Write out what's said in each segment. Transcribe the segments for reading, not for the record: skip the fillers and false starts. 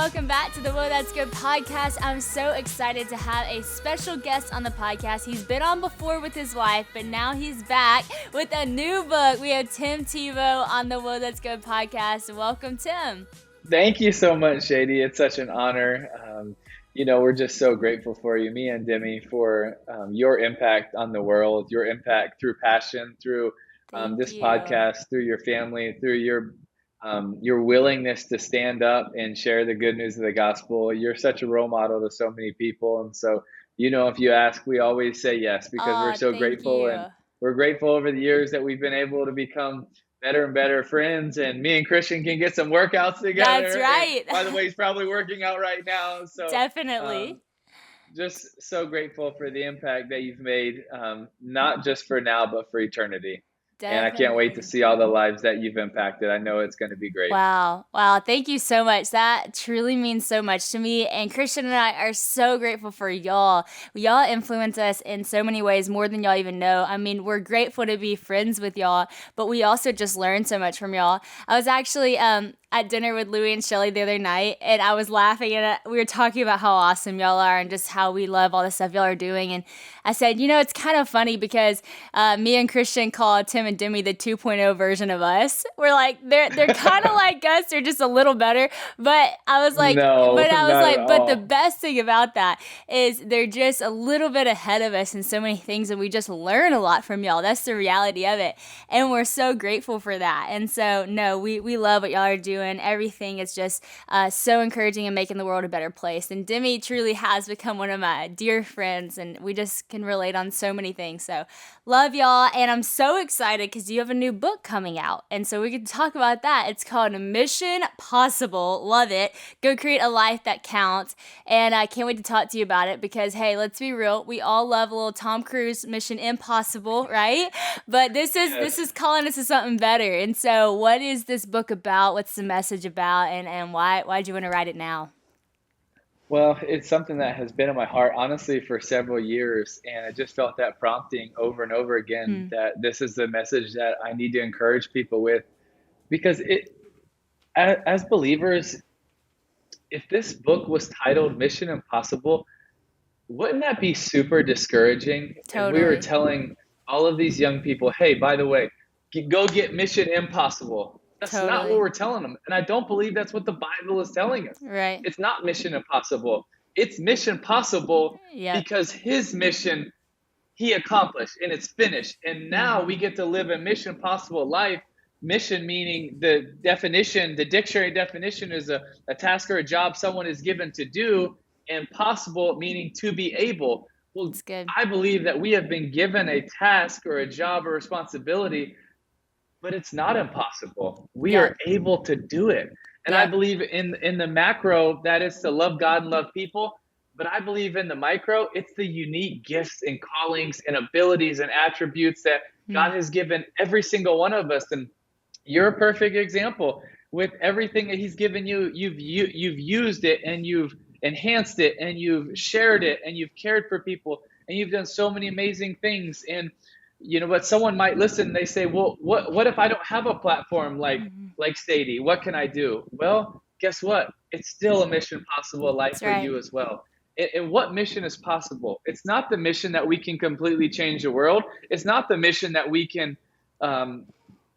welcome back to the Whoa That's Good podcast. I'm so excited to have a special guest on the podcast. He's been on before with his wife, but now he's back with a new book. We have Tim Tebow on the Whoa That's Good podcast. Welcome, Tim. Thank you so much, Sadie. It's such an honor. We're just so grateful for you, me and Demi, for your impact on the world, your impact through passion, through this podcast, through your family, through your willingness to stand up and share the good news of the gospel. You're such a role model to so many people. And so, if you ask, we always say yes because we're so grateful. And we're grateful over the years that we've been able to become better and better friends, and me and Christian can get some workouts together. That's right. And by the way, he's probably working out right now. So definitely. Just so grateful for the impact that you've made, not just for now, but for eternity. Definitely. And I can't wait to see all the lives that you've impacted. I know it's going to be great. Wow. Thank you so much. That truly means so much to me. And Christian and I are so grateful for y'all. Y'all influence us in so many ways, more than y'all even know. I mean, we're grateful to be friends with y'all, but we also just learn so much from y'all. I was actually at dinner with Louie and Shelly the other night, and I was laughing, and we were talking about how awesome y'all are and just how we love all the stuff y'all are doing. And I said, it's kind of funny because me and Christian call Tim and Demi the 2.0 version of us. We're like, they're kind of like us, they're just a little better. But I was like, but the best thing about that is they're just a little bit ahead of us in so many things, and we just learn a lot from y'all. That's the reality of it, and we're so grateful for that. And so, we love what y'all are doing. Everything is just so encouraging and making the world a better place. And Demi truly has become one of my dear friends, and we just can relate on so many things. So love y'all, and I'm so excited because you have a new book coming out, and so we can talk about that. It's called Mission Possible. Love it. Go create a life that counts. And I can't wait to talk to you about it because, hey, let's be real, we all love a little Tom Cruise Mission Impossible, right? But this is calling us to something better. And so what is this book about? What's the message about, and why'd you want to write it now? Well, it's something that has been in my heart, honestly, for several years, and I just felt that prompting over and over again that this is the message that I need to encourage people with, because as believers, if this book was titled Mission Impossible, wouldn't that be super discouraging? Totally. If we were telling all of these young people, hey, by the way, go get Mission Impossible. That's not what we're telling them. And I don't believe that's what the Bible is telling us. Right. It's not Mission Impossible. It's Mission Possible because his mission he accomplished and it's finished. And now we get to live a Mission Possible life. Mission meaning the dictionary definition is a task or a job someone is given to do, and possible meaning to be able. Well, that's good. I believe that we have been given a task or a job or responsibility, but it's not impossible. We are able to do it. And I believe in the macro, that is to love God and love people. But I believe in the micro, it's the unique gifts and callings and abilities and attributes that God has given every single one of us. And you're a perfect example. With everything that he's given you, you've used it and you've enhanced it and you've shared it and you've cared for people and you've done so many amazing things. And but someone might listen, they say, well, what if I don't have a platform like Sadie? What can I do? Well, guess what? It's still a Mission Possible life for you as well. And what mission is possible? It's not the mission that we can completely change the world. It's not the mission that we can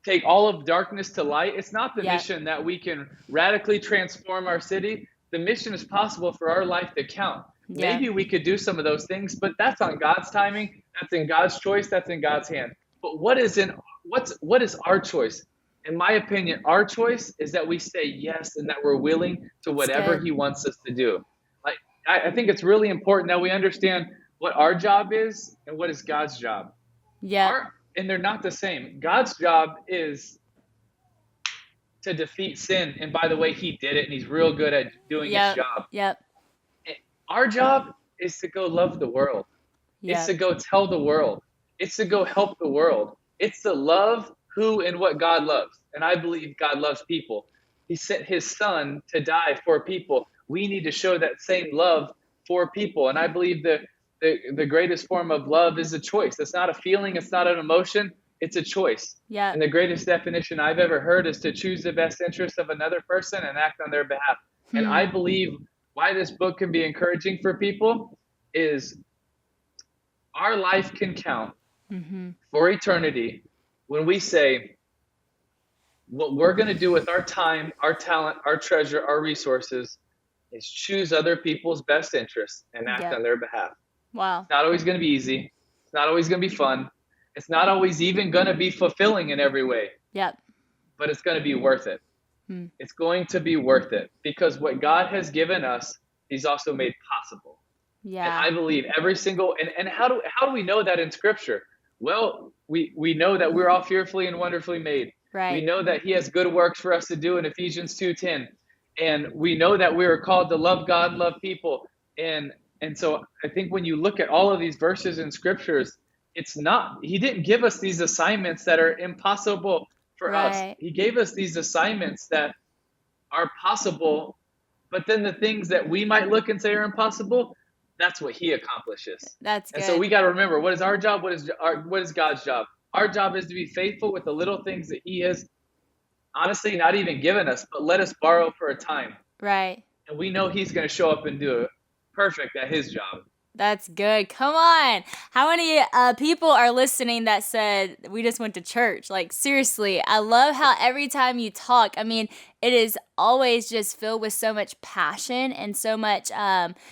take all of darkness to light. It's not the mission that we can radically transform our city. The mission is possible for our life to count. Maybe we could do some of those things, but that's on God's timing. That's in God's choice. That's in God's hand. But what is our choice? In my opinion, our choice is that we say yes and that we're willing to whatever he wants us to do. Like I think it's really important that we understand what our job is and what is God's job. And they're not the same. God's job is to defeat sin. And by the way, he did it, and he's real good at doing his job. Our job is to go love the world. It's to go tell the world. It's to go help the world. It's to love who and what God loves. And I believe God loves people. He sent his son to die for people. We need to show that same love for people. And I believe that the greatest form of love is a choice. It's not a feeling. It's not an emotion. It's a choice. And the greatest definition I've ever heard is to choose the best interest of another person and act on their behalf. And I believe why this book can be encouraging for people is our life can count for eternity when we say, what we're going to do with our time, our talent, our treasure, our resources is choose other people's best interests and act Yep. on their behalf. Wow. It's not always going to be easy. It's not always going to be fun. It's not always even going to be fulfilling in every way, Yep. but it's going to be worth it. It's going to be worth it because what God has given us, He's also made possible. And Yeah. I believe every single, and how do we know that in Scripture? Well, we know that we're all fearfully and wonderfully made. We Right. know that He has good works for us to do in Ephesians 2:10. And we know that we are called to love God, love people. And so I think when you look at all of these verses in Scriptures, it's not, He didn't give us these assignments that are impossible for us. Right. He gave us these assignments that are possible, but then the things that we might look and say are impossible, that's what He accomplishes. That's And good. so we got to remember, what is our job? What is God's job? Our job is to be faithful with the little things that He has honestly not even given us, but let us borrow for a time. Right. And we know He's going to show up and do it perfect at His job. That's good. Come on. How many people are listening that said we just went to church? Like, seriously, I love how every time you talk, I mean, it is always just filled with so much passion and so much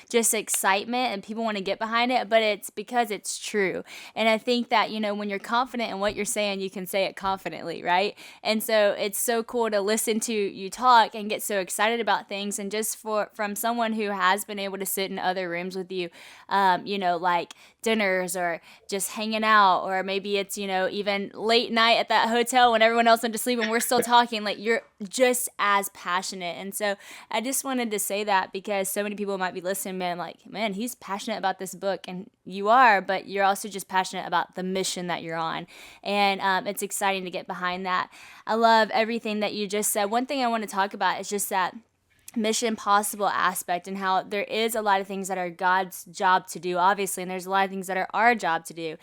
just excitement, and people want to get behind it, but it's because it's true. And I think that, when you're confident in what you're saying, you can say it confidently, right? And so it's so cool to listen to you talk and get so excited about things. And just from someone who has been able to sit in other rooms with you, like dinners or just hanging out, or maybe it's, even late night at that hotel when everyone else went to sleep and we're still talking, like you're just as passionate. And so I just wanted to say that because so many people might be listening, man, he's passionate about this book, and you are, but you're also just passionate about the mission that you're on. And it's exciting to get behind that. I love everything that you just said. One thing I want to talk about is just that mission possible aspect, and how there is a lot of things that are God's job to do, obviously, and there's a lot of things that are our job to do.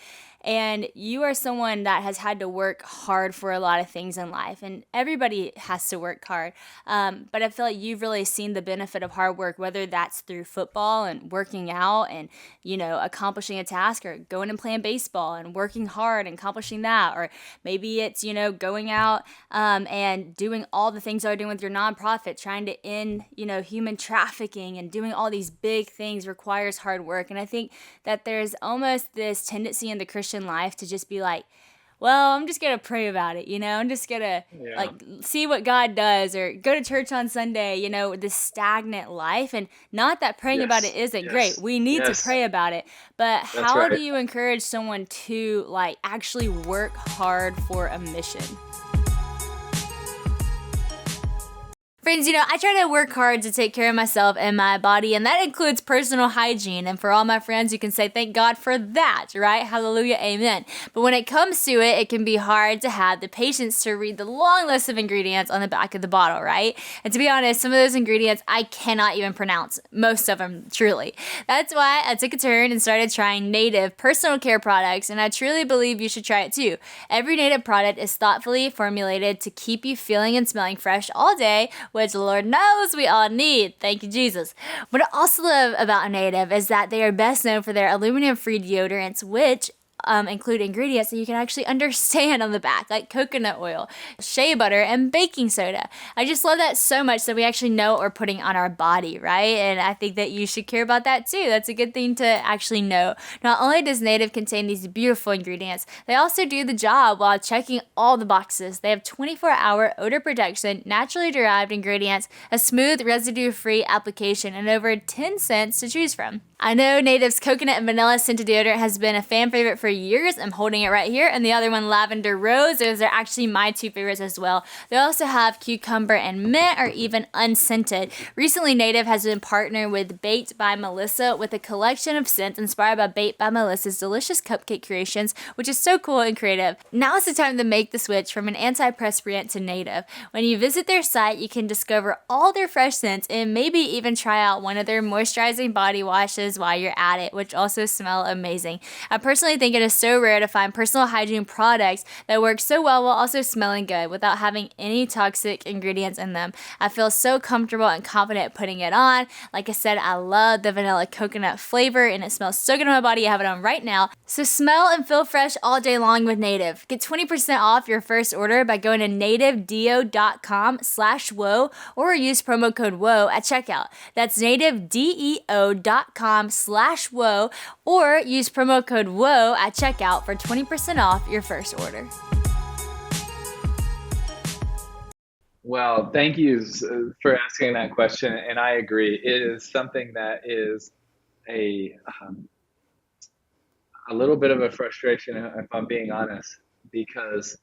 And you are someone that has had to work hard for a lot of things in life, and everybody has to work hard. But I feel like you've really seen the benefit of hard work, whether that's through football and working out and, accomplishing a task, or going and playing baseball and working hard and accomplishing that. Or maybe it's, going out and doing all the things you're doing with your nonprofit, trying to end, human trafficking, and doing all these big things requires hard work. And I think that there's almost this tendency in the Christian life to just be like, well, I'm just going to pray about it, I'm just going to see what God does, or go to church on Sunday, this stagnant life. And not that praying about it isn't great. We need to pray about it. But how do you encourage someone to actually work hard for a mission? Friends, I try to work hard to take care of myself and my body, and that includes personal hygiene. And for all my friends, you can say thank God for that, right? Hallelujah, amen. But when it comes to it, it can be hard to have the patience to read the long list of ingredients on the back of the bottle, right? And to be honest, some of those ingredients I cannot even pronounce, most of them, truly. That's why I took a turn and started trying Native personal care products, and I truly believe you should try it too. Every Native product is thoughtfully formulated to keep you feeling and smelling fresh all day, which the Lord knows we all need. Thank you, Jesus. What I also love about Native is that they are best known for their aluminum-free deodorants, which include ingredients that you can actually understand on the back, like coconut oil, shea butter, and baking soda. I just love that so much that we actually know what we're putting on our body, right? And I think that you should care about that too. That's a good thing to actually know. Not only does Native contain these beautiful ingredients, they also do the job while checking all the boxes. They have 24-hour odor protection, naturally derived ingredients, a smooth residue-free application, and over 10 scents to choose from. I know Native's coconut and vanilla scented deodorant has been a fan favorite for years. I'm holding it right here. And the other one, lavender rose. Those are actually my two favorites as well. They also have cucumber and mint, or even unscented. Recently, Native has been partnered with Baked by Melissa with a collection of scents inspired by Baked by Melissa's delicious cupcake creations, which is so cool and creative. Now is the time to make the switch from an antiperspirant to Native. When you visit their site, you can discover all their fresh scents and maybe even try out one of their moisturizing body washes practice while you're at it, which also smell amazing. I personally think it is so rare to find personal hygiene products that work so well while also smelling good without having any toxic ingredients in them. I feel so comfortable and confident putting it on. Like I said, I love the vanilla coconut flavor and it smells so good on my body. I have it on right now. So smell and feel fresh all day long with Native. Get 20% off your first order by going to nativedeo.com/whoa or use promo code WHOA at checkout. That's nativedeo.com/whoa or use promo code WHOA at checkout for 20% off your first order. Well, thank you for asking that question, and I agree. It is something that is a a little bit of a frustration, if I'm being honest, because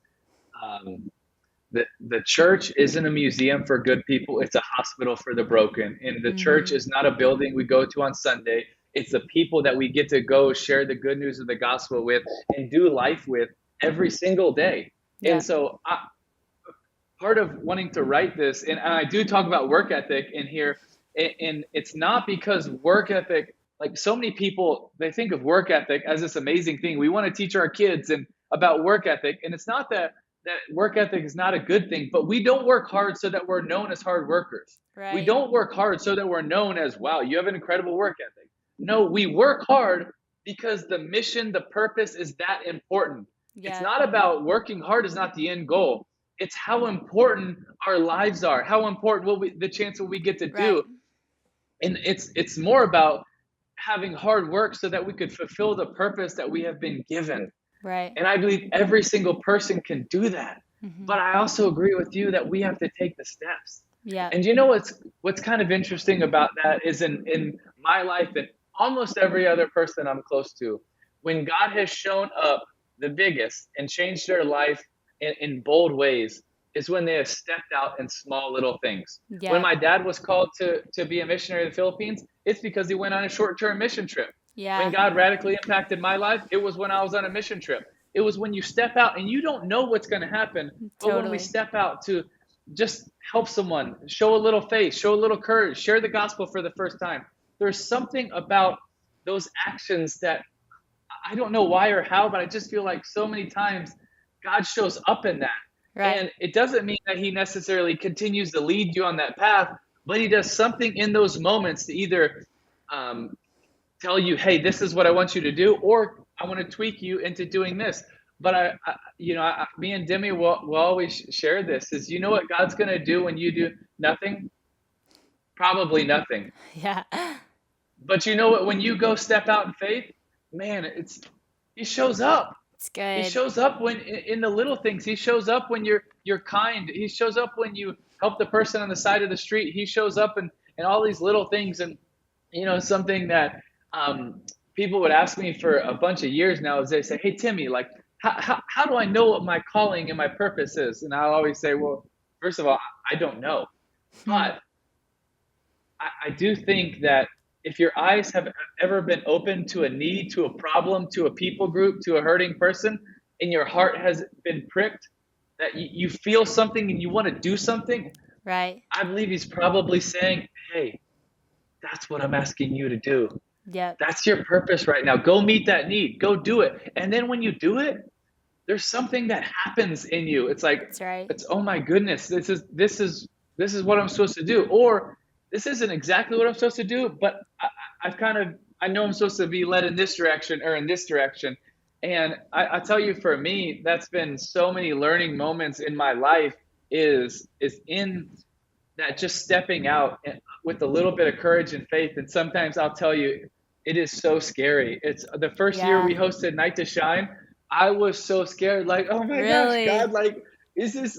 um, the church isn't a museum for good people. It's a hospital for the broken. And the church is not a building we go to on Sunday. It's the people that we get to go share the good news of the gospel with and do life with every single day. Yeah. And so part of wanting to write this, and I do talk about work ethic in here, and it's not because work ethic, like so many people, they think of work ethic as this amazing thing. We want to teach our kids and about work ethic. And it's not that work ethic is not a good thing, but we don't work hard so that we're known as hard workers. Right. We don't work hard so that we're known as, wow, you have an incredible work ethic. No, we work hard because the mission, the purpose is that important. Yeah. It's not about working hard is not the end goal. It's how important our lives are, how important the chance what we get to do. Right. And it's more about having hard work so that we could fulfill the purpose that we have been given. Right. And I believe every single person can do that. But I also agree with you that we have to take the steps. Yeah. And you know what's kind of interesting about that is in my life and almost every other person I'm close to, when God has shown up the biggest and changed their life in bold ways, is when they have stepped out in small little things. Yeah. When my dad was called to be a missionary to the Philippines, it's because he went on a short-term mission trip. Yeah. When God radically impacted my life, it was when I was on a mission trip. It was when you step out and you don't know what's going to happen. But when we step out to just help someone, show a little faith, show a little courage, share the gospel for the first time, there's something about those actions that I don't know why or how, but I just feel like so many times God shows up in that. Right. And it doesn't mean that he necessarily continues to lead you on that path, but he does something in those moments to either tell you, hey, this is what I want you to do, or I want to tweak you into doing this. But me and Demi will always share this is, you know what God's going to do when you do nothing? Probably nothing. Yeah. But you know what, when you go step out in faith, man, he shows up. It's good. He shows up when in the little things. He shows up when you're kind. He shows up when you help the person on the side of the street. He shows up in all these little things. And something that people would ask me for a bunch of years now is they say, hey, Timmy, like, how do I know what my calling and my purpose is? And I'll always say, well, first of all, I don't know. But I do think that if your eyes have ever been open to a need, to a problem, to a people group, to a hurting person, and your heart has been pricked, that you feel something and you want to do something, right? I believe he's probably saying, hey, that's what I'm asking you to do. Yeah. That's your purpose right now. Go meet that need. Go do it. And then when you do it, there's something that happens in you. It's like, that's right. It's, oh my goodness, this is what I'm supposed to do. Or this isn't exactly what I'm supposed to do, but I know I'm supposed to be led in this direction or in this direction. And I tell you, for me, that's been so many learning moments in my life is in that, just stepping out with a little bit of courage and faith. And sometimes I'll tell you, it is so scary. It's the first year we hosted Night to Shine. I was so scared, like, oh my gosh, God, like, is this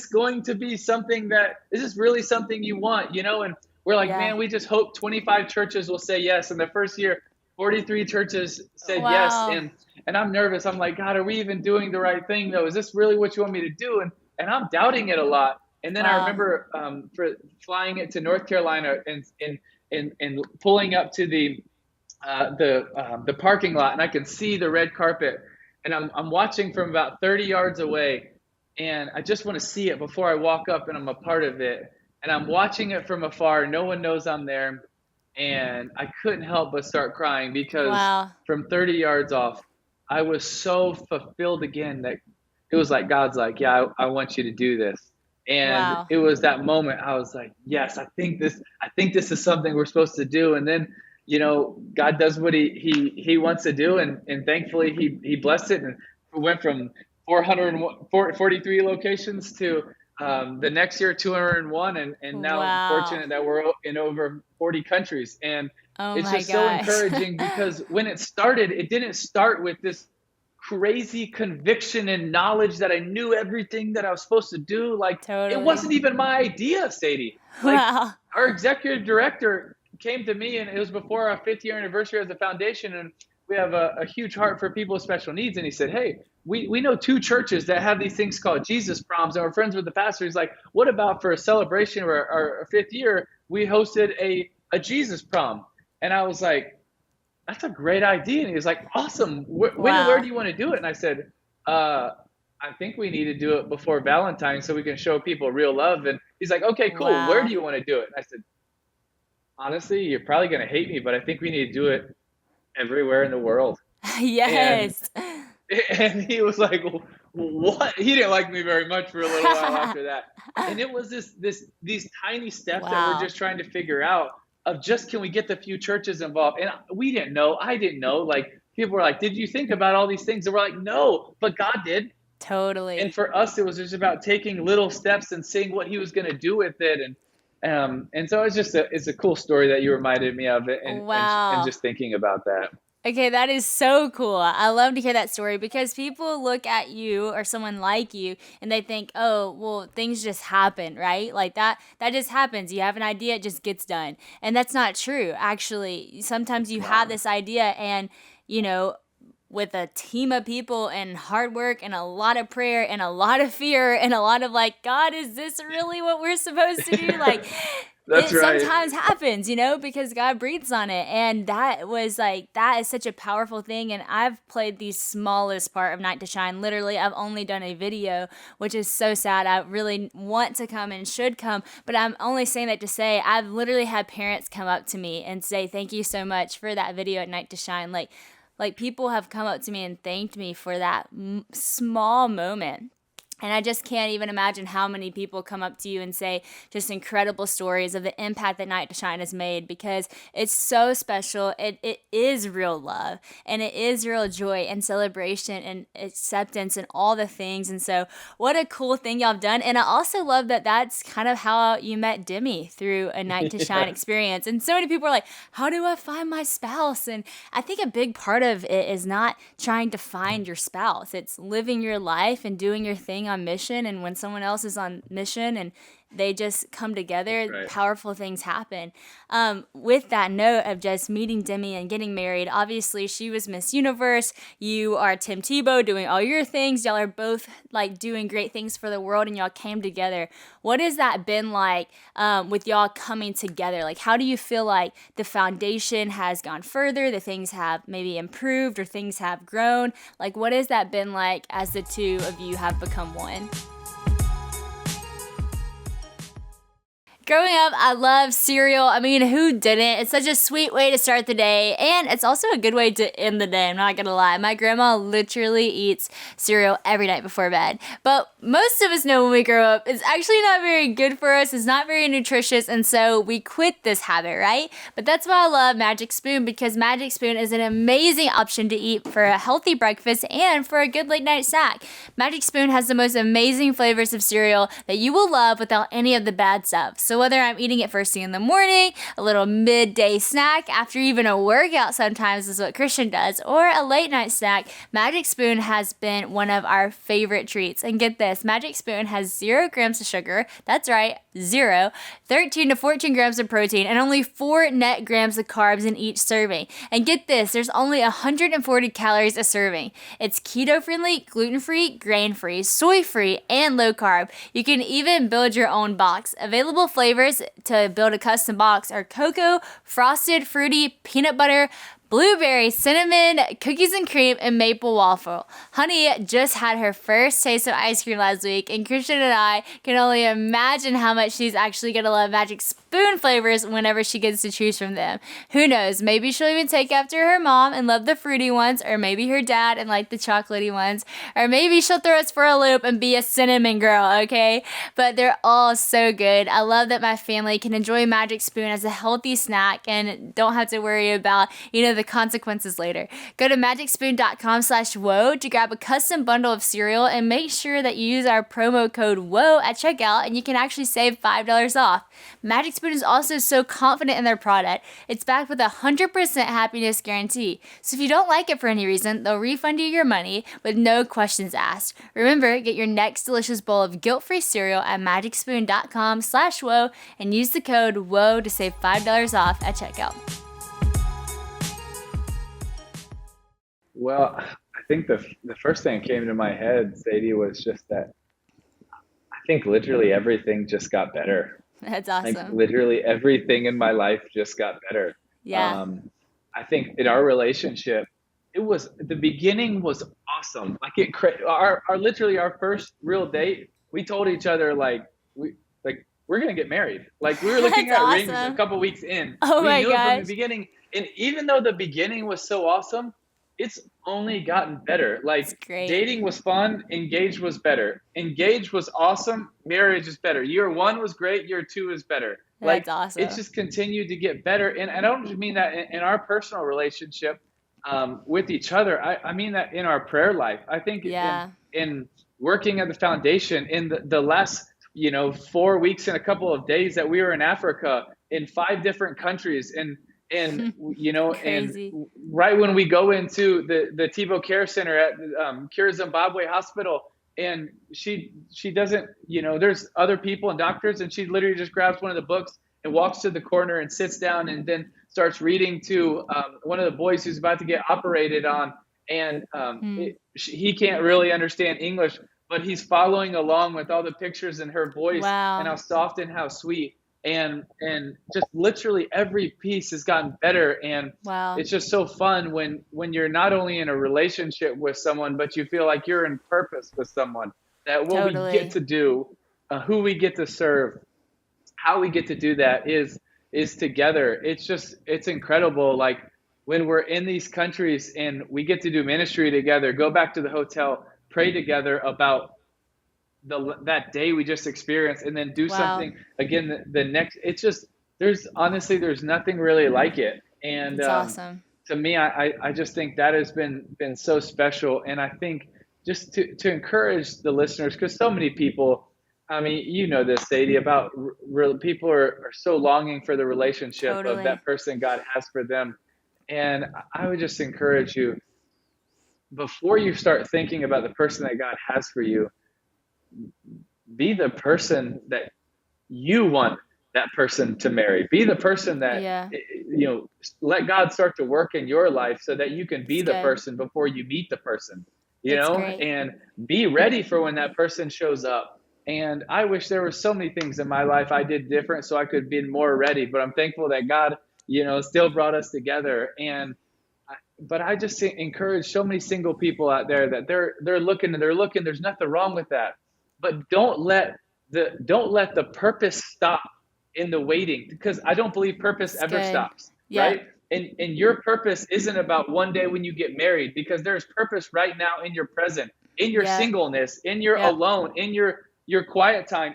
going to be something is this really something you want, And we're like, man, we just hope 25 churches will say yes. And the first year, 43 churches said yes. And I'm nervous. I'm like, God, are we even doing the right thing though? Is this really what you want me to do? And I'm doubting it a lot. And then I remember for flying it to North Carolina and pulling up to the parking lot, and I can see the red carpet, and I'm watching from about 30 yards away, and I just want to see it before I walk up and I'm a part of it. And I'm watching it from afar. No one knows I'm there. and I couldn't help but start crying because Wow. from 30 yards off, I was so fulfilled again that it was like God's like, yeah, I want you to do this. And Wow. it was that moment I was like, yes, I think this is something we're supposed to do. And then, God does what he wants to do, and thankfully he blessed it, and went from 443 locations to the next year 201, and now Wow. fortunate that we're in over 40 countries. And Oh it's my just so gosh. encouraging because when it started, it didn't start with this crazy conviction and knowledge that I knew everything that I was supposed to do. Like, it Totally. wasn't even my idea, Sadie. Like, Wow. our executive director came to me, and it was before our 5th year anniversary as a foundation, and we have a huge heart for people with special needs. And he said, hey, we know 2 churches that have these things called Jesus proms, and we're friends with the pastor. He's like, what about for a celebration of our 5th year, we hosted a Jesus prom? And I was like, that's a great idea. And he was like, awesome. When and where Wow. do you want to do it? And I said, I think we need to do it before Valentine's so we can show people real love. And he's like, okay, cool. Where do Wow. you want to do it? And I said, honestly, you're probably going to hate me, but I think we need to do it everywhere in the world. And Yes. and he was like, what? He didn't like me very much for a little while after that. And it was these tiny steps that we're Wow. just trying to figure out of just, can we get the few churches involved? And we didn't know. I didn't know. Like, people were like, did you think about all these things? And we're like, no, but God did. And Totally. for us, it was just about taking little steps and seeing what he was going to do with it. And so it's a cool story that you reminded me of it, and Wow. just thinking about that. Okay, that is so cool. I love to hear that story because people look at you or someone like you and they think, "Oh, well, things just happen, right? Like that just happens. You have an idea, it just gets done." And that's not true. Actually, sometimes you have Wow. this idea and, you know, with a team of people and hard work and a lot of prayer and a lot of fear and a lot of like, God, is this really what we're supposed to do? Like, That's it right. sometimes happens, because God breathes on it. And that was like, that is such a powerful thing. And I've played the smallest part of Night to Shine. Literally, I've only done a video, which is so sad. I really want to come and should come, but I'm only saying that to say I've literally had parents come up to me and say, thank you so much for that video at Night to Shine. Like people have come up to me and thanked me for that small moment. And I just can't even imagine how many people come up to you and say just incredible stories of the impact that Night to Shine has made, because it's so special. It is real love, and it is real joy and celebration and acceptance and all the things. And so, what a cool thing y'all have done. And I also love that that's kind of how you met Demi, through a Night to Shine Yeah. experience. And so many people are like, how do I find my spouse? And I think a big part of it is not trying to find your spouse, it's living your life and doing your thing on mission. And when someone else is on mission and they just come That's together, right. powerful things happen. With that note of just meeting Demi and getting married, obviously she was Miss Universe. You are Tim Tebow doing all your things. Y'all are both like doing great things for the world, and y'all came together. What has that been like with y'all coming together? Like, how do you feel like the foundation has gone further, the things have maybe improved or things have grown? Like, what has that been like as the two of you have become one? Growing up, I love cereal. I mean, who didn't? It's such a sweet way to start the day, and it's also a good way to end the day. I'm not gonna lie. My grandma literally eats cereal every night before bed. But most of us know when we grow up, it's actually not very good for us. It's not very nutritious, and so we quit this habit, right? But that's why I love Magic Spoon, because Magic Spoon is an amazing option to eat for a healthy breakfast and for a good late night snack. Magic Spoon has the most amazing flavors of cereal that you will love without any of the bad stuff. So whether I'm eating it first thing in the morning, a little midday snack, after even a workout sometimes is what Christian does, or a late night snack, Magic Spoon has been one of our favorite treats. And get this, Magic Spoon has 0 grams of sugar, that's right, 0, 13 to 14 grams of protein, and only 4 net grams of carbs in each serving. And get this, there's only 140 calories a serving. It's keto-friendly, gluten-free, grain-free, soy-free, and low carb. You can even build your own box. Available flavors to build a custom box are cocoa, frosted, fruity, peanut butter, blueberry, cinnamon, cookies and cream, and maple waffle. Honey just had her first taste of ice cream last week, and Christian and I can only imagine how much she's actually going to love Magic Spoon spoon flavors whenever she gets to choose from them. Who knows? Maybe she'll even take after her mom and love the fruity ones, or maybe her dad and like the chocolatey ones, or maybe she'll throw us for a loop and be a cinnamon girl, okay? But they're all so good. I love that my family can enjoy Magic Spoon as a healthy snack and don't have to worry about, the consequences later. Go to magicspoon.com/whoa to grab a custom bundle of cereal and make sure that you use our promo code WHOA at checkout and you can actually save $5 off. Magic Spoon is also so confident in their product. It's backed with a 100% happiness guarantee. So if you don't like it for any reason, they'll refund you your money with no questions asked. Remember, get your next delicious bowl of guilt-free cereal at magicspoon.com/whoa and use the code WHOA to save $5 off at checkout. Well, I think the first thing that came to my head, Sadie, was just that I think literally everything just got better. That's Like awesome. literally everything in my life just got better. Yeah. I think in our relationship, the beginning was awesome. Like our literally our first real date, we told each other we're gonna get married. Like we were looking That's at rings a awesome. couple weeks in. Oh We my knew it from the gosh. beginning, and even though the beginning was so awesome, it's only gotten better. It's Like great. dating was fun, engaged was better. Engaged was awesome, marriage is better. Year one was great, year two is better. That's Like it's awesome. just continued to get better. And I don't just mean that in our personal relationship with each other. I mean that in our prayer life. I think Yeah. in working at the foundation in the last 4 weeks and a couple of days that we were in Africa in 5 different countries and Crazy. right when we go into the Tebow Care Center at Cure Zimbabwe Hospital, and she doesn't, there's other people and doctors, and she literally just grabs one of the books and walks to the corner and sits down and then starts reading to one of the boys who's about to get operated on, and Hmm. he can't really understand English, but he's following along with all the pictures and her voice and how Wow. soft and how sweet, and just literally every piece has gotten better. And Wow. it's just so fun when you're not only in a relationship with someone, but you feel like you're in purpose with someone, that what we get Totally. to do, who we get to serve, how we get to do that is together. It's incredible. Like when we're in these countries and we get to do ministry together, go back to the hotel, pray together about that day we just experienced, and then do Wow. something again the next. It's just there's nothing really like it. And It's awesome. to me, I just think that has been so special. And I think just to encourage the listeners, because so many people, I mean, this, Sadie, about real people are so longing for the relationship of Totally. that person God has for them. And I would just encourage you, before you start thinking about the person that God has for you, be the person that you want that person to marry. Be the person that, Yeah. let God start to work in your life so that you can be It's the good. person before you meet the person, It's great. and be ready for when that person shows up. And I wish there were so many things in my life I did different so I could be more ready, but I'm thankful that God, still brought us together. But I just encourage so many single people out there that they're looking and they're looking. There's nothing wrong with that, but don't let the purpose stop in the waiting, because I don't believe purpose It's ever good. stops, Yep. right? And your purpose isn't about one day when you get married, because there's purpose right now in your present, in your Yep. singleness, in your Yep. alone, in your quiet time,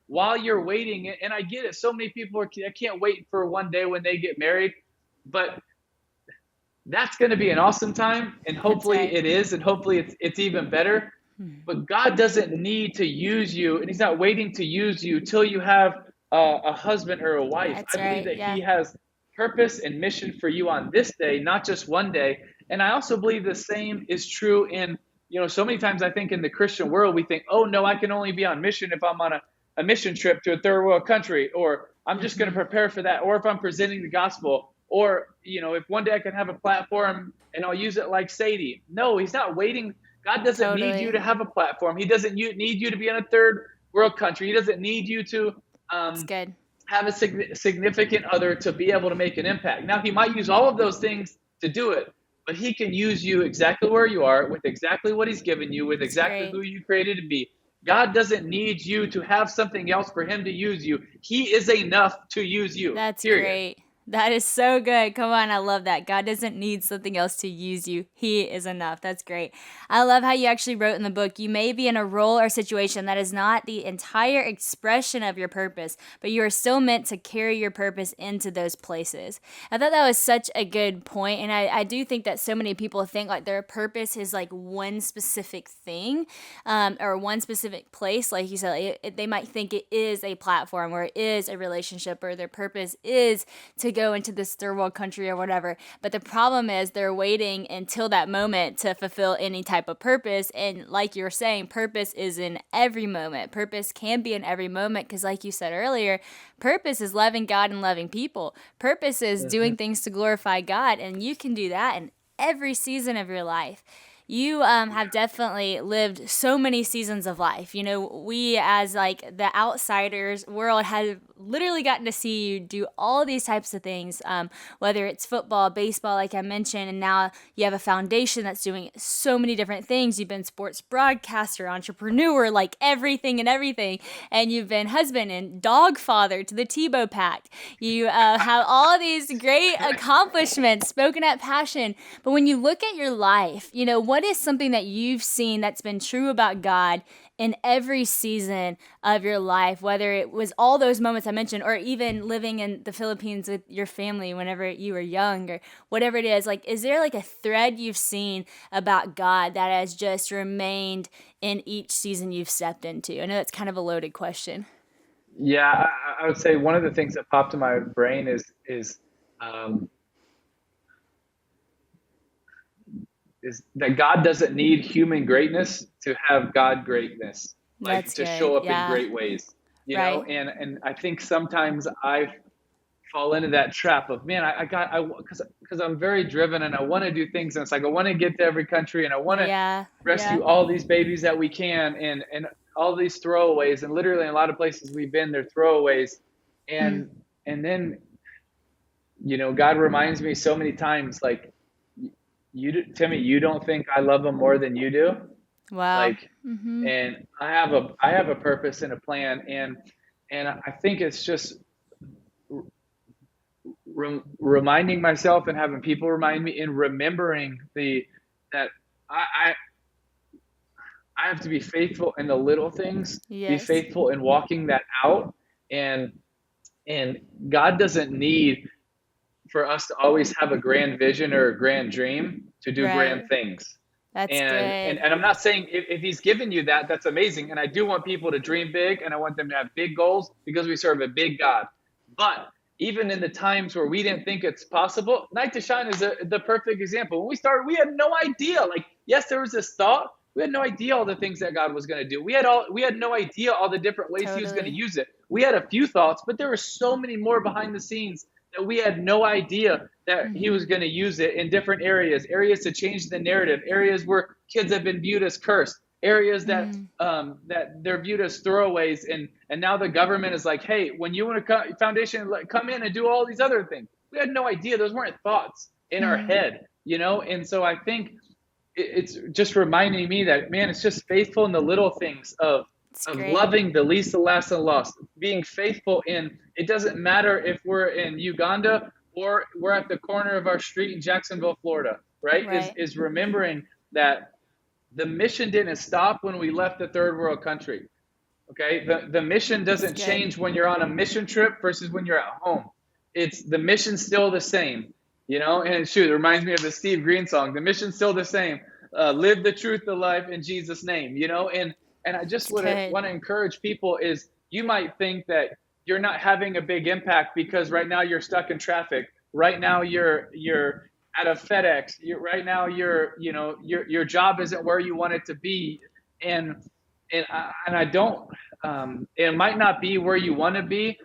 while you're waiting. And I get it. So many people can't wait for one day when they get married, but that's going to be an awesome time, and That's hopefully right. it is, and hopefully it's even better. Hmm. But God doesn't need to use you, and He's not waiting to use you till you have a husband or a wife. That's I believe right. that Yeah. He has purpose and mission for you on this day, not just one day. And I also believe the same is true in, so many times I think in the Christian world, we think, oh no, I can only be on mission if I'm on a mission trip to a third world country, or I'm just going to Hmm. prepare for that, or if I'm presenting the gospel, or, if one day I can have a platform and I'll use it like Sadie. No, He's not waiting. God doesn't need you Totally. to have a platform. He doesn't need you to be in a third world country. He doesn't need you to It's um, good. have a significant other to be able to make an impact. Now, He might use all of those things to do it, but He can use you exactly where you are, with exactly what He's given you, with It's exactly great. who you created to be. God doesn't need you to have something else for him to use you. He is enough to use you, That's period. great. That is so good. Come on, I love that. God doesn't need something else to use you. He is enough. That's great. I love how you actually wrote in the book, you may be in a role or situation that is not the entire expression of your purpose, but you are still meant to carry your purpose into those places. I thought that was such a good point, and I do think that so many people think like their purpose is like one specific thing, or one specific place. Like you said, they might think it is a platform or it is a relationship or their purpose is to go into this third world country or whatever. But the problem is they're waiting until that moment to fulfill any type of purpose. And like you were saying, purpose is in every moment. Purpose can be in every moment because, like you said earlier, purpose is loving God and loving people. Purpose is Mm-hmm. doing things to glorify God. And you can do that in every season of your life. You have definitely lived so many seasons of life. You know, we as like the outsiders world have literally gotten to see you do all these types of things, whether it's football, baseball, like I mentioned, and now you have a foundation that's doing so many different things. You've been sports broadcaster, entrepreneur, like everything and everything, and you've been husband and dog father to the Tebow pact. You have all these great accomplishments, spoken at passion. But when you look at your life, you know, what is something that you've seen that's been true about God in every season of your life, whether it was all those moments I mentioned, or even living in the Philippines with your family whenever you were young, or whatever it is? Like, is there like a thread you've seen about God that has just remained in each season you've stepped into? I know that's kind of a loaded question. Yeah, I would say one of the things that popped in my brain um, is that God doesn't need human greatness to have God greatness, like That's to good. show up in Yeah. great ways, you know. Right. And I think sometimes I fall into that trap of, man, I got I because I'm very driven and I want to do things, and it's like I want to get to every country and I want to Yeah. Yeah. rescue all these babies that we can, and all these throwaways, and literally in a lot of places we've been, they're throwaways, Mm. and then God reminds me so many times, like, Timmy, you don't think I love them more than you do, Wow. like, Mm-hmm. and I have a purpose and a plan, and I think it's just reminding myself and having people remind me and remembering the that I, I have to be faithful in the little things, be Yes. faithful in walking that out, and and God doesn't need for us to always have a grand vision or a grand dream to do grand Right. things. That's And good. I'm not saying if he's given you that, that's amazing. And I do want people to dream big and I want them to have big goals because we serve a big God. But even in the times where we didn't think it's possible, Night to Shine is the perfect example. When we started, we had no idea. Like, yes, there was this thought. We had no idea all the things that God was going to do. We had no idea all the different ways he was going to Totally. use it. We had a few thoughts, but there were so many more behind the scenes that we had no idea that he Mm-hmm. was going to use it in different areas to change the narrative, areas where kids have been viewed as cursed, areas Mm. that they're viewed as throwaways, and now the government is like, hey, when you want to foundation, come in and do all these other things. We had no idea; those weren't thoughts in our Mm. head. And so I think it's just reminding me that, man, it's just faithful in the little things It's of great. loving the least, the last, and lost, being faithful in. It doesn't matter if we're in Uganda or we're at the corner of our street in Jacksonville, Florida, right? Is Right. is remembering that the mission didn't stop when we left the third world country. Okay, the mission That's doesn't good. change when you're on a mission trip versus when you're at home. It's the mission's still the same. And shoot, it reminds me of the Steve Green song. The mission's still the same. Live the truth, the life in Jesus' name. And I just It's would good. want to encourage people is you might think that you're not having a big impact because right now you're stuck in traffic. Right now you're at a FedEx. Right now your job isn't where you want it to be, and and I don't. It might not be where you want to be,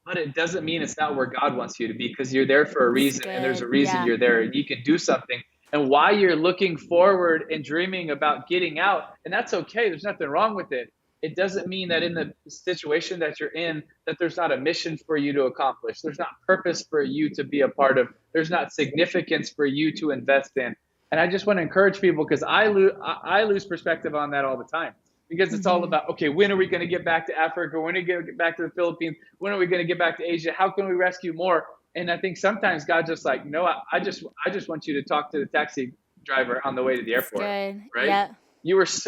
but it doesn't mean it's not where God wants you to be because you're there for a It's reason, and there's a good. reason Yeah. you're there, and you can do something. And while you're looking forward and dreaming about getting out, and that's okay, there's nothing wrong with it. It doesn't mean that in the situation that you're in, that there's not a mission for you to accomplish. There's not purpose for you to be a part of. There's not significance for you to invest in. And I just want to encourage people because I lose perspective on that all the time. because it's all Mm-hmm. about, okay, when are we going to get back to Africa? When are we going to get back to the Philippines? When are we going to get back to Asia? How can we rescue more? And I think sometimes God's just like, no, I just want you to talk to the taxi driver on the way to the That's airport, good. right? Yep.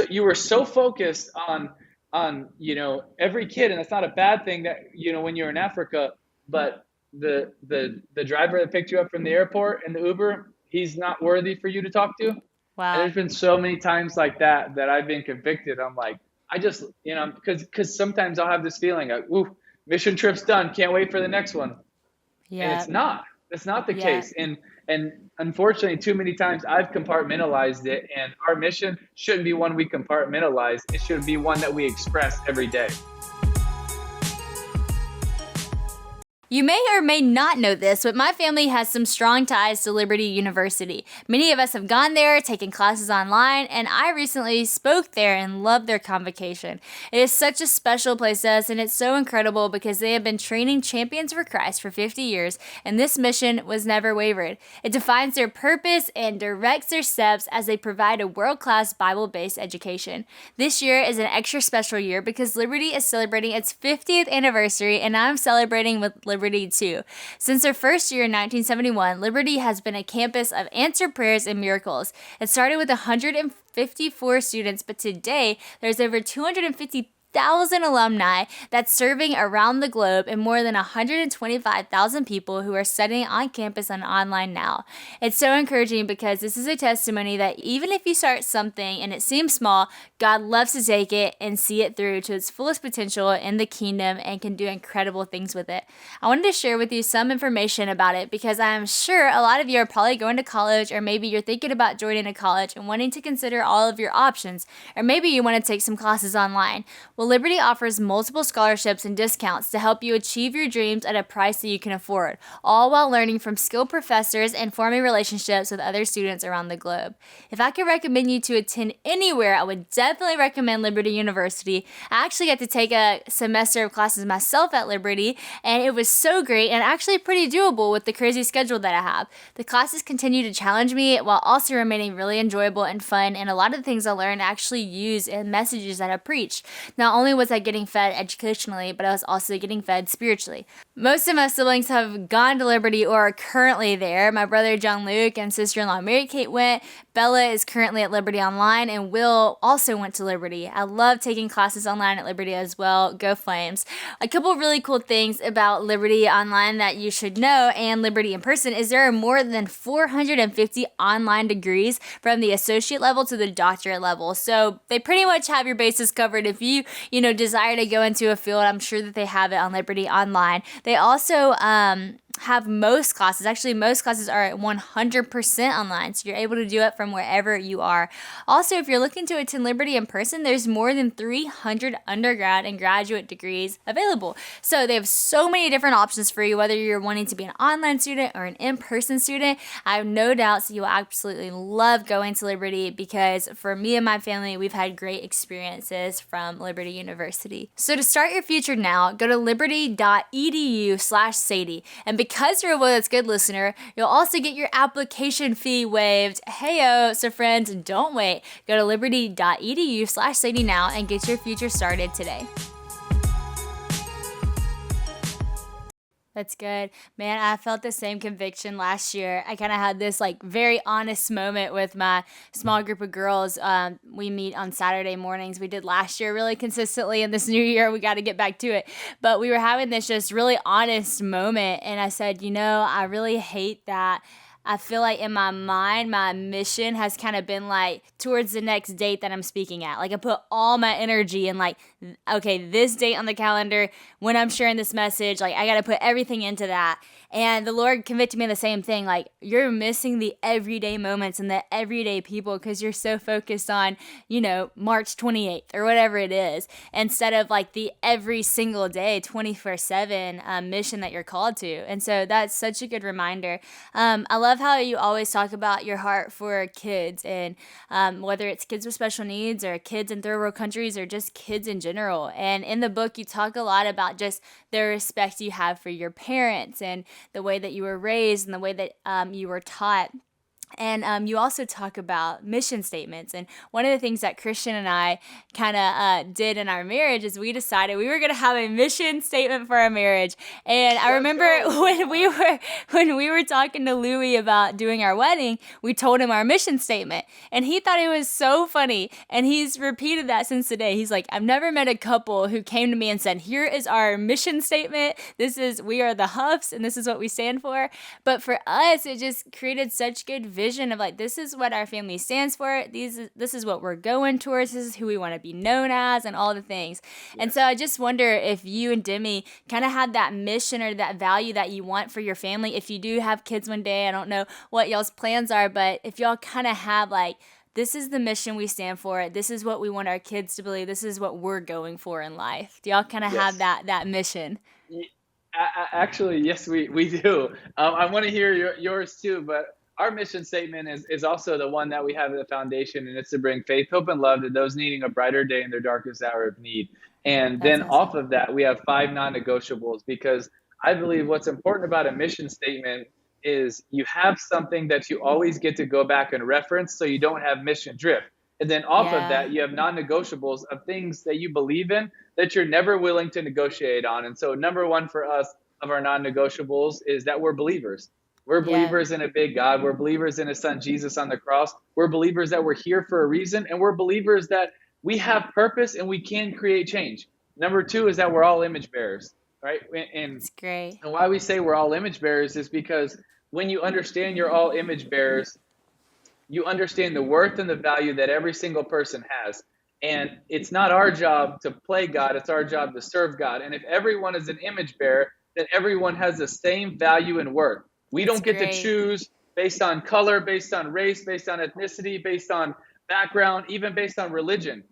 You were so focused on every kid, and that's not a bad thing that when you're in Africa, but the driver that picked you up from the airport and the Uber, he's not worthy for you to talk to. And Wow. there's been so many times like that I've been convicted. I'm like, I just, because sometimes I'll have this feeling like, ooh, mission trip's done. Can't wait for the next one. And it's Yep. not. That's not the Yep. case. And unfortunately, too many times I've compartmentalized it. And our mission shouldn't be one we compartmentalize. It should be one that we express every day. You may or may not know this, but my family has some strong ties to Liberty University. Many of us have gone there, taken classes online, and I recently spoke there and loved their convocation. It is such a special place to us, and it's so incredible because they have been training champions for Christ for 50 years, and this mission was never wavered. It defines their purpose and directs their steps as they provide a world-class Bible-based education. This year is an extra special year because Liberty is celebrating its 50th anniversary, and I'm celebrating with Liberty too. Since their first year in 1971, Liberty has been a campus of answered prayers and miracles. It started with 154 students, but today there's over 250,000 alumni that's serving around the globe and more than 125,000 people who are studying on campus and online now. It's so encouraging because this is a testimony that even if you start something and it seems small, God loves to take it and see it through to its fullest potential in the kingdom and can do incredible things with it. I wanted to share with you some information about it because I am sure a lot of you are probably going to college, or maybe you're thinking about joining a college and wanting to consider all of your options, or maybe you want to take some classes online. Well, Liberty offers multiple scholarships and discounts to help you achieve your dreams at a price that you can afford, all while learning from skilled professors and forming relationships with other students around the globe. If I could recommend you to attend anywhere, I would definitely recommend Liberty University. I actually got to take a semester of classes myself at Liberty, and it was so great and actually pretty doable with the crazy schedule that I have. The classes continue to challenge me while also remaining really enjoyable and fun, and a lot of the things I learned I actually use in messages that I preach. Not only was I getting fed educationally, but I was also getting fed spiritually. Most of my siblings have gone to Liberty or are currently there. My brother John Luke and sister-in-law Mary Kate went. Bella is currently at Liberty Online, and Will also went to Liberty. I love taking classes online at Liberty as well. Go Flames. A couple really cool things about Liberty Online that you should know, and Liberty in person, is there are more than 450 online degrees from the associate level to the doctorate level. So they pretty much have your bases covered. If you desire to go into a field, I'm sure that they have it on Liberty Online. They also have most classes. Actually, most classes are at 100% online, so you're able to do it from wherever you are. Also, if you're looking to attend Liberty in person, there's more than 300 undergrad and graduate degrees available. So they have so many different options for you, whether you're wanting to be an online student or an in-person student. I have no doubts that you will absolutely love going to Liberty because for me and my family, we've had great experiences from Liberty University. So to start your future now, go to liberty.edu/Sadie. And because you're a Well That's Good listener, you'll also get your application fee waived. Heyo, so friends, don't wait. Go to liberty.edu/Sadie now and get your future started today. That's good. Man, I felt the same conviction last year. I kind of had this very honest moment with my small group of girls. We meet on Saturday mornings. We did last year really consistently, and this new year we got to get back to it. But we were having this just really honest moment, and I said, I really hate that. I feel like in my mind, my mission has kind of been towards the next date that I'm speaking at. I put all my energy in okay, this date on the calendar, when I'm sharing this message, I got to put everything into that. And the Lord convicted me of the same thing. You're missing the everyday moments and the everyday people because you're so focused on, March 28th or whatever it is, instead of the every single day, 24/7 mission that you're called to. And so that's such a good reminder. I love how you always talk about your heart for kids, and whether it's kids with special needs or kids in third world countries or just kids in general. And in the book, you talk a lot about just the respect you have for your parents and the way that you were raised and the way that you were taught. And you also talk about mission statements. And one of the things that Christian and I kind of did in our marriage is we decided we were going to have a mission statement for our marriage. And I Let's remember go. when we were talking to Louis about doing our wedding, we told him our mission statement, and he thought it was so funny. And he's repeated that since the day. He's like, I've never met a couple who came to me and said, "Here is our mission statement. We are the Huffs, and this is what we stand for." But for us, it just created such good vision of like, this is what our family stands for. This is what we're going towards. This is who we want to be known as, and all the things. Yeah. And so I just wonder if you and Demi kind of had that mission or that value that you want for your family. If you do have kids one day, I don't know what y'all's plans are, but if y'all kind of have like, this is the mission we stand for. This is what we want our kids to believe. This is what we're going for in life. Do y'all kind of have that mission? Actually, yes, we do. I want to hear yours too, but our mission statement is also the one that we have at the foundation, and it's to bring faith, hope, and love to those needing a brighter day in their darkest hour of need. And That's then awesome. off of that, we have 5 non-negotiables, because I believe what's important about a mission statement is you have something that you always get to go back and reference, so you don't have mission drift. And then off of that, you have non-negotiables of things that you believe in that you're never willing to negotiate on. And so number one for us of our non-negotiables is that we're believers. We're believers in a big God. We're believers in his son, Jesus, on the cross. We're believers that we're here for a reason. And we're believers that we have purpose and we can create change. Number two is that we're all image bearers, right? That's great. And why we say we're all image bearers is because when you understand you're all image bearers, you understand the worth and the value that every single person has. And it's not our job to play God, it's our job to serve God. And if everyone is an image bearer, then everyone has the same value and worth. We don't get to choose based on color, based on race, based on ethnicity, based on background, even based on religion.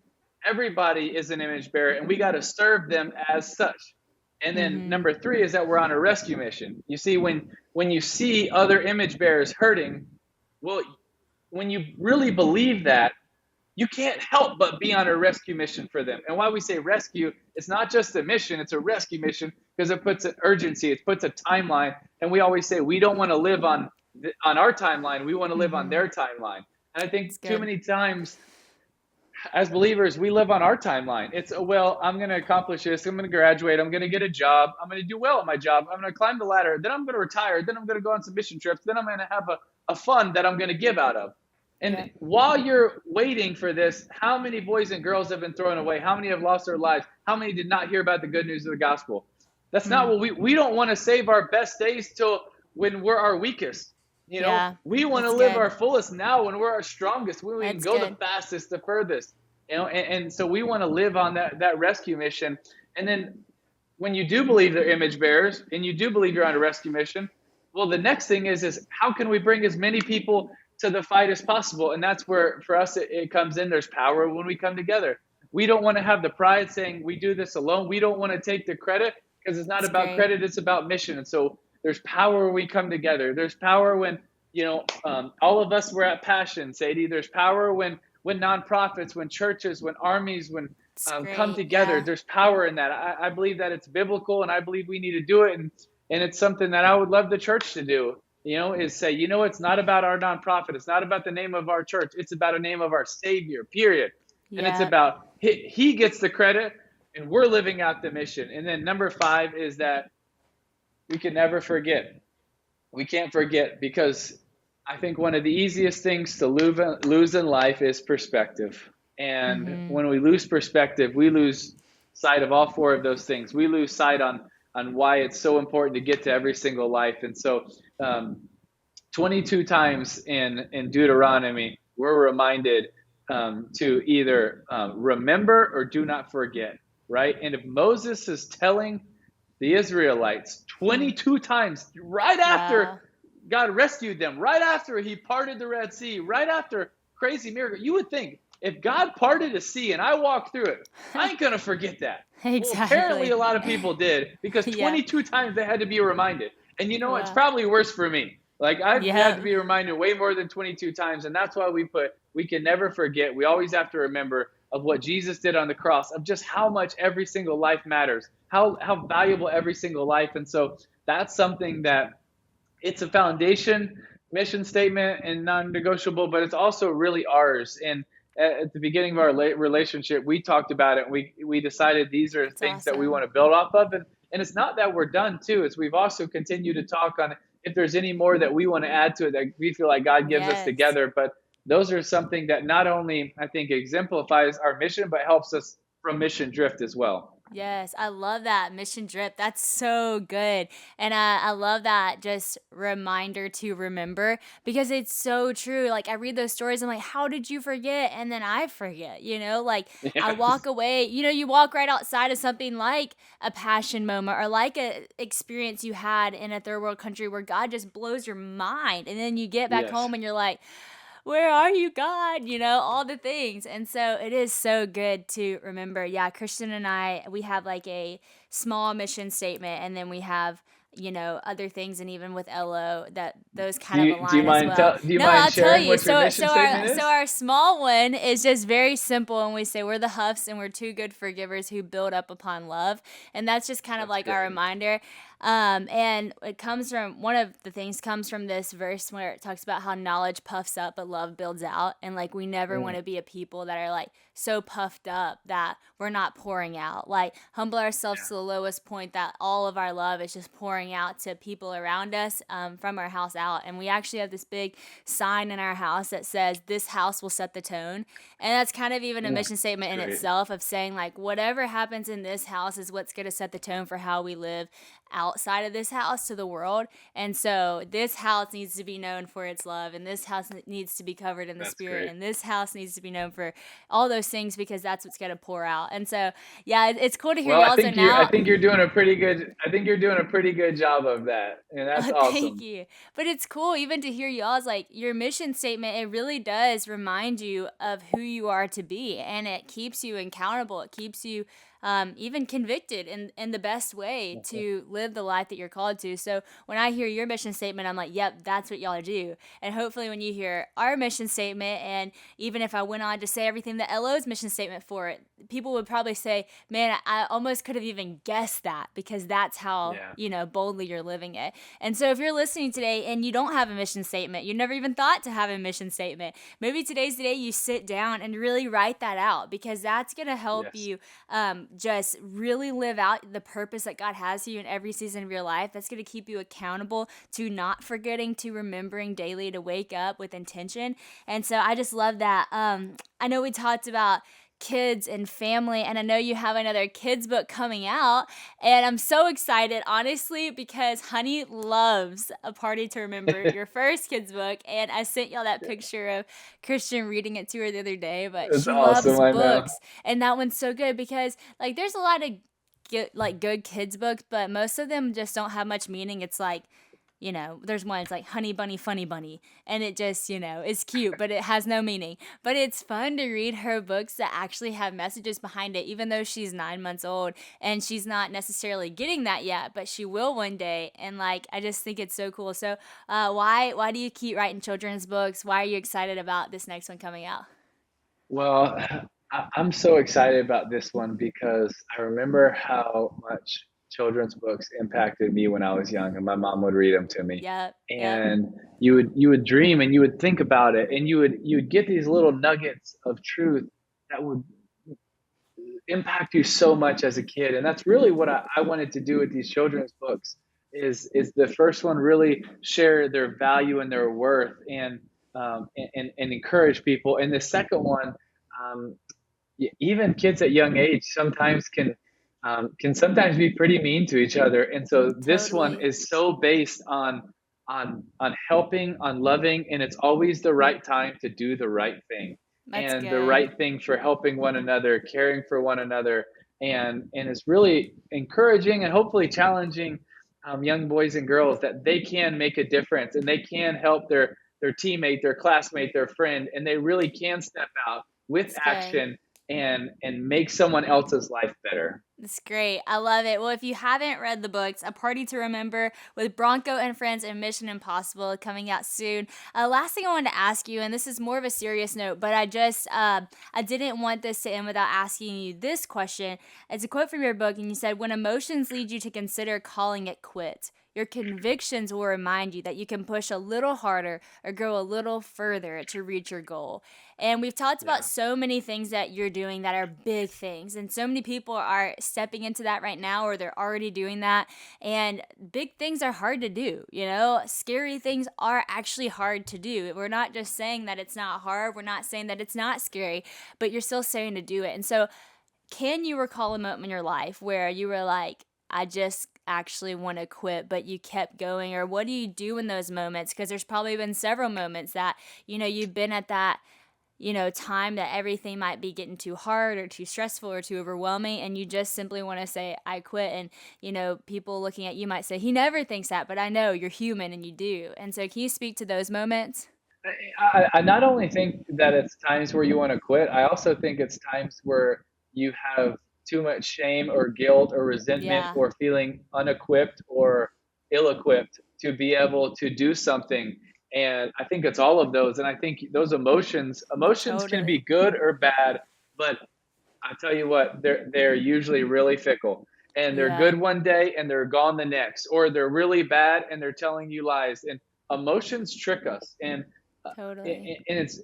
Everybody is an image bearer, and we got to serve them as such. And then number three is that we're on a rescue mission. You see, when you see other image bearers hurting, well, when you really believe that, you can't help but be on a rescue mission for them. And why we say rescue, it's not just a mission, it's a rescue mission because it puts an urgency, it puts a timeline. And we always say we don't want to live on our timeline, we want to live on their timeline. And I think too many times as believers, we live on our timeline. It's, well, I'm going to accomplish this, I'm going to graduate, I'm going to get a job, I'm going to do well at my job, I'm going to climb the ladder, then I'm going to retire, then I'm going to go on some mission trips, then I'm going to have a fund that I'm going to give out of. And while you're waiting for this, how many boys and girls have been thrown away? How many have lost their lives? How many did not hear about the good news of the gospel? That's not what we don't want to save our best days till when we're our weakest. You know, we want to live our fullest now when we're our strongest, when we can go the fastest, the furthest. You know, and so we want to live on that rescue mission. And then when you do believe they're image bearers and you do believe you're on a rescue mission, well, the next thing is how can we bring as many people to the fight as possible? And that's where for us it comes in. There's power when we come together. We don't want to have the pride saying we do this alone. We don't want to take the credit because it's not about credit, it's about mission. And so there's power when we come together. There's power when, you know, all of us were at Passion, Sadie. There's power when nonprofits, when churches, when armies, when come together. There's power in that. I believe that it's biblical, and I believe we need to do it. And it's something that I would love the church to do. You know, is say, you know, it's not about our nonprofit. It's not about the name of our church. It's about the name of our Savior, period. And it's about he gets the credit and we're living out the mission. And then number 5 is that we can never forget. We can't forget, because I think one of the easiest things to lose in life is perspective. And when we lose perspective, we lose sight of all 4 of those things. We lose sight on why it's so important to get to every single life. And so 22 times in Deuteronomy, we're reminded to either remember or do not forget, right? And if Moses is telling the Israelites 22 times right after God rescued them, right after he parted the Red Sea, right after crazy miracle, you would think, if God parted a sea and I walked through it, I ain't going to forget that. Exactly. Well, apparently a lot of people did, because 22 times they had to be reminded. And you know, it's probably worse for me. Like I've had to be reminded way more than 22 times. And that's why we can never forget. We always have to remember of what Jesus did on the cross, of just how much every single life matters, how valuable every single life. And so that's something that it's a foundation mission statement and non-negotiable, but it's also really ours. And at the beginning of our relationship, we talked about it. We decided these are That's things that we want awesome. to build off of, and it's not that we're done too. It's we've also continued to talk on if there's any more that we want to add to it that we feel like God gives us Yes. together. But those are something that not only I think exemplifies our mission, but helps us from mission drift as well. Yes, I love that mission drip. That's so good. And I love that just reminder to remember because it's so true. Like, I read those stories, I'm like, how did you forget? And then I forget, like I walk Yes. away, you walk right outside of something like a passion moment or like a experience you had in a third world country where God just blows your mind. And then you get back Yes. home and you're like, where are you, God? All the things. And so it is so good to remember. Yeah, Christian and I, we have like a small mission statement, and then we have, other things, and even with LO that those kind of align as well. Do you No, mind I'll tell sharing you. what your So mission so statement our so is? our small one is just very simple, and we say we're the Huffs and we're two good forgivers who build up upon love. And that's just kind of That's like our good. reminder. And it comes from one of the things comes from this verse where it talks about how knowledge puffs up, but love builds out. And like, we never want Mm, to be a people that are like so puffed up that we're not pouring out. Like, humble ourselves to yeah. the lowest point that all of our love is just pouring out to people around us, from our house out. And we actually have this big sign in our house that says, "This house will set the tone." And that's kind of even a Mm, mission statement in great. itself of saying, like, whatever happens in this house is what's going to set the tone for how we live outside of this house to the world. And so this house needs to be known for its love, and this house needs to be covered in the That's spirit, great. and this house needs to be known for all those things because that's what's going to pour out. And so, yeah, it's cool to hear Well, y'all's. So I now, think you're doing a pretty good I think you're doing a pretty good job of that. And that's oh, thank awesome. you. But it's cool even to hear y'all's, like, your mission statement. It really does remind you of who you are to be, and it keeps you accountable. It keeps you, even convicted in the best way to live the life that you're called to. So when I hear your mission statement, I'm like, yep, that's what y'all do. And hopefully, when you hear our mission statement, and even if I went on to say everything that LO's mission statement for it, people would probably say, man, I almost could have even guessed that because that's how, Yeah. boldly you're living it. And so if you're listening today and you don't have a mission statement, you never even thought to have a mission statement, maybe today's the day you sit down and really write that out because that's going to help Yes. you, just really live out the purpose that God has for you in every season of your life. That's going to keep you accountable to not forgetting, to remembering daily to wake up with intention. And so I just love that. I know we talked about kids and family, and I know you have another kids book coming out, and I'm so excited, honestly, because Honey loves A Party to Remember, your first kids book. And I sent y'all that picture of Christian reading it to her the other day, but It's she awesome, loves I know. books. And that one's so good because, like, there's a lot of good kids books, but most of them just don't have much meaning. It's like, there's one, it's like Honey Bunny Funny Bunny, and it just, is cute, but it has no meaning. But it's fun to read her books that actually have messages behind it, even though she's 9 months old and she's not necessarily getting that yet, but she will one day. And like, I just think it's so cool. So, why do you keep writing children's books? Why are you excited about this next one coming out? Well, I'm so excited about this one because I remember how much children's books impacted me when I was young, and my mom would read them to me. Yep, yep. And you would dream and you would think about it, and you would get these little nuggets of truth that would impact you so much as a kid. And that's really what I wanted to do with these children's books. Is the first one really share their value and their worth and encourage people, and the second one um, even kids at young age sometimes can sometimes be pretty mean to each other. And so this one Totally. is so based on helping, on loving, and it's always the right time to do the right thing, That's and the good. right thing for helping one another, caring for one another, and it's really encouraging and hopefully challenging young boys and girls that they can make a difference and they can help their teammate, their classmate, their friend, and they really can step out with That's good. action and make someone else's life better. It's great. I love it. Well, if you haven't read the books, A Party to Remember with Bronco and Friends and Mission Impossible coming out soon. Last thing I wanted to ask you, and this is more of a serious note, but I didn't want this to end without asking you this question. It's a quote from your book, and you said, "When emotions lead you to consider calling it quits, Your convictions will remind you that you can push a little harder or go a little further to reach your goal. And we've talked about Yeah. so many things that you're doing that are big things. And so many people are stepping into that right now, or they're already doing that. And big things are hard to do. Scary things are actually hard to do. We're not just saying that it's not hard, we're not saying that it's not scary, but you're still saying to do it. And so, can you recall a moment in your life where you were like, I just actually want to quit, but you kept going? Or what do you do in those moments? Because there's probably been several moments that, you've been at that, time that everything might be getting too hard or too stressful or too overwhelming. And you just simply want to say, I quit. And, people looking at you might say, he never thinks that, but I know you're human and you do. And so, can you speak to those moments? I not only think that it's times where you want to quit, I also think it's times where you have too much shame or guilt or resentment Yeah, or feeling unequipped or ill-equipped to be able to do something. And I think it's all of those. And I think those emotions can be totally. good or bad, but I tell you what, they're usually really fickle. And they're Yeah, good one day and they're gone the next, or they're really bad and they're telling you lies. And emotions trick us. Uh, totally. and it's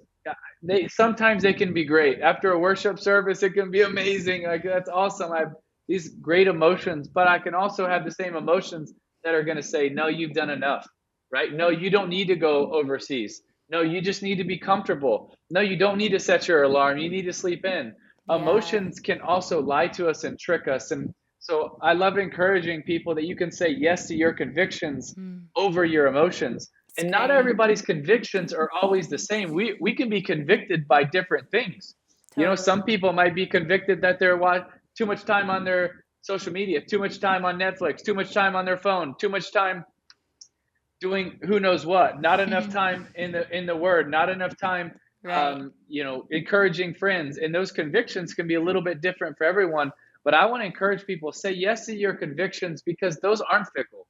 they sometimes they can be great. After a worship service, it can be amazing. Like that's awesome. I have these great emotions, but I can also have the same emotions that are going to say, "No, you've done enough." Right? No, you don't need to go overseas. No, you just need to be comfortable. No, you don't need to set your alarm. You need to sleep in. Yeah. Emotions can also lie to us and trick us. And so I love encouraging people that you can say yes to your convictions Mm, over your emotions. it's And not great. everybody's convictions are always the same. We can be convicted by different things. Some Totally. people might be convicted that they're too much time on their social media, too much time on Netflix, too much time on their phone, too much time doing who knows what, not enough time in the word, not enough time Right. encouraging friends. And those convictions can be a little bit different for everyone. But I want to encourage people, say yes to your convictions, because those aren't fickle.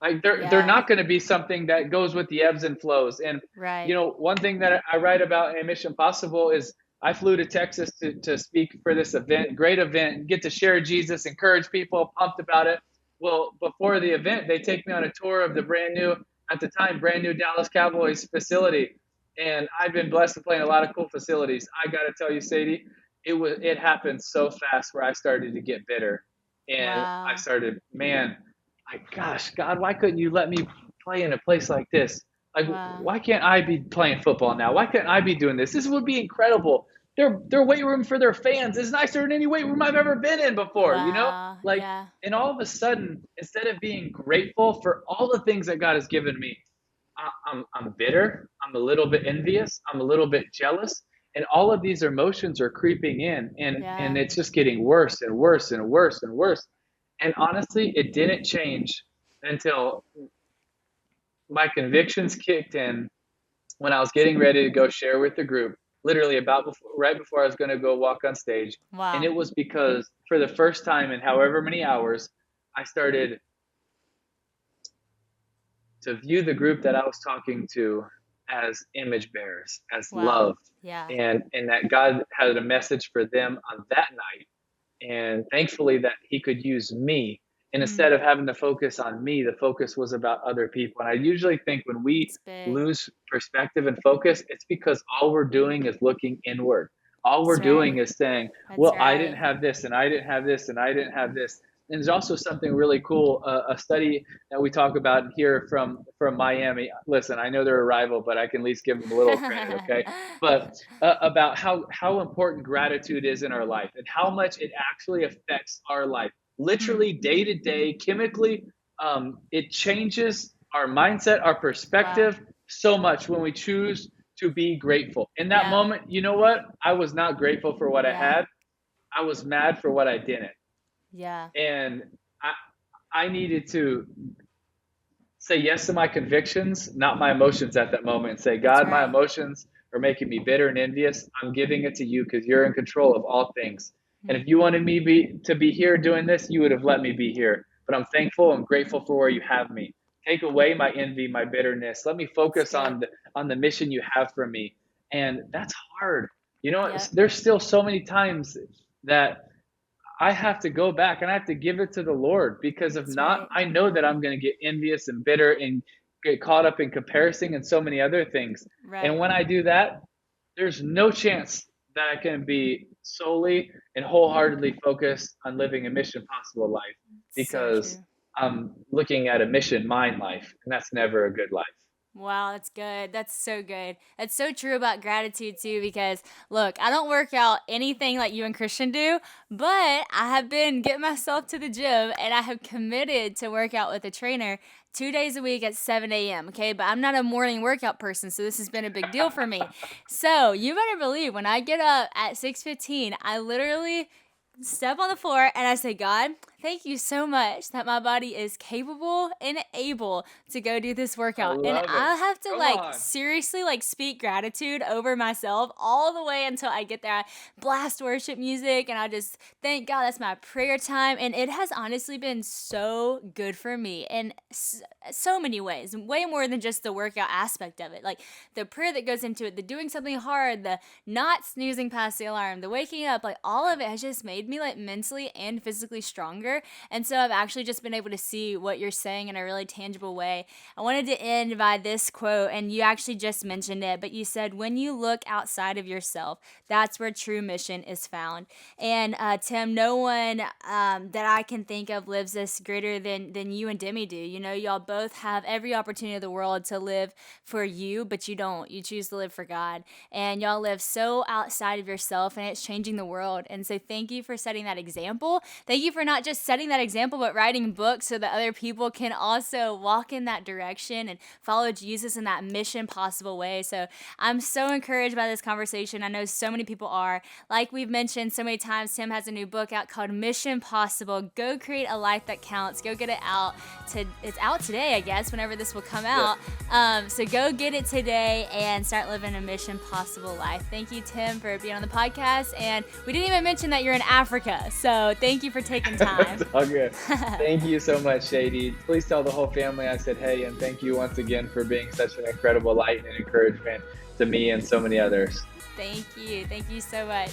Like they're Yeah. not going to be something that goes with the ebbs and flows. And Right. one thing that I write about in Mission Possible is I flew to Texas to speak for this event, great event, get to share Jesus, encourage people, pumped about it. Well, before the event, they take me on a tour of the at the time, brand new Dallas Cowboys facility. And I've been blessed to play in a lot of cool facilities. I got to tell you, Sadie, it happened so fast where I started to get bitter. And I Wow. started, man, like, gosh, God, why couldn't you let me play in a place like this? Like, Wow. why can't I be playing football now? Why can't I be doing this? This would be incredible. Their weight room for their fans is nicer than any weight room I've ever been in before. Wow. Like, Yeah. and all of a sudden, instead of being grateful for all the things that God has given me, I'm bitter. I'm a little bit envious. I'm a little bit jealous. And all of these emotions are creeping in, and Yeah. it's just getting worse and worse and worse and worse. And honestly, it didn't change until my convictions kicked in when I was getting ready to go share with the group, literally right before I was going to go walk on stage. And Wow. it was because for the first time in however many hours, I started to view the group that I was talking to as image bearers, as Wow. loved, Yeah. and that God had a message for them on that night. And thankfully that he could use me. And instead Mm, of having to focus on me, the focus was about other people. And I usually think when we it's big. lose perspective and focus, it's because all we're doing is looking inward. All we're That's right. doing is saying, That's well, I right. didn't have this, and I didn't have this, and I didn't have this. And there's also something really cool, a study that we talk about here from Miami. Listen, I know they're a rival, but I can at least give them a little credit, okay? But about how important gratitude is in our life and how much it actually affects our life, Hmm. literally day to day, chemically. It changes our mindset, our Wow. perspective so much when we choose to be grateful. In that Yep. moment, you know what? I was not grateful for what I Yeah. had. I was mad for what I didn't. Yeah. And I needed to say yes to my convictions, not my emotions at that moment, and say, That's God, my right. emotions are making me bitter and envious. I'm giving it to you because you're in control of all things. And if you Hmm. wanted me to be here doing this, you would have let me be here. But I'm thankful and grateful for where you have me. Take away my envy, my bitterness. Let me It's focus good. on the mission you have for me. And that's hard. Yep. There's still so many times that I have to go back and I have to give it to the Lord, because if That's not, right. I know that I'm going to get envious and bitter and get caught up in comparison and so many other things. And Right. when I do that, there's no chance that I can be solely and wholeheartedly focused on living a mission possible life, So because true. I'm looking at a mission mind life, and that's never a good life. Wow, that's good. That's so good. That's so true about gratitude too, because look, I don't work out anything like you and Christian do, but I have been getting myself to the gym and I have committed to work out with a trainer 2 days a week at 7 a.m. Okay, but I'm not a morning workout person, so this has been a big deal for me. So you better believe when I get up at 6:15, I literally step on the floor and I say, God, thank you so much that my body is capable and able to go do this I workout. And love it. I have to Come like on. seriously like speak gratitude over myself all the way until I get there. I blast worship music and I just thank God that's my prayer time. And it has honestly been so good for me in so many ways, way more than just the workout aspect of it. Like the prayer that goes into it, the doing something hard, the not snoozing past the alarm, the waking up, like all of it has just made me like mentally and physically stronger. And so I've actually just been able to see what you're saying in a really tangible way. I wanted to end by this quote, and you actually just mentioned it, but you said, when you look outside of yourself, that's where true mission is found. And Tim, no one that I can think of lives this greater than you and Demi do. You know, y'all both have every opportunity in the world to live for you, but you don't. You choose to live for God. And y'all live so outside of yourself, and it's changing the world. And so thank you for setting that example. Thank you for not just setting that example, but writing books so that other people can also walk in that direction and follow Jesus in that mission possible way. So I'm so encouraged by this conversation. I know so many people are. Like we've mentioned so many times, Tim has a new book out called Mission Possible. Go create a life that counts. Go get it out. It's out today, I guess, whenever this will come Yes. out. So go get it today and start living a mission possible life. Thank you, Tim, for being on the podcast. And we didn't even mention that you're in Africa. So thank you for taking time. It's all good. Thank you so much, Sadie. Please tell the whole family I said hey, and thank you once again for being such an incredible light and encouragement to me and so many others. Thank you. Thank you so much.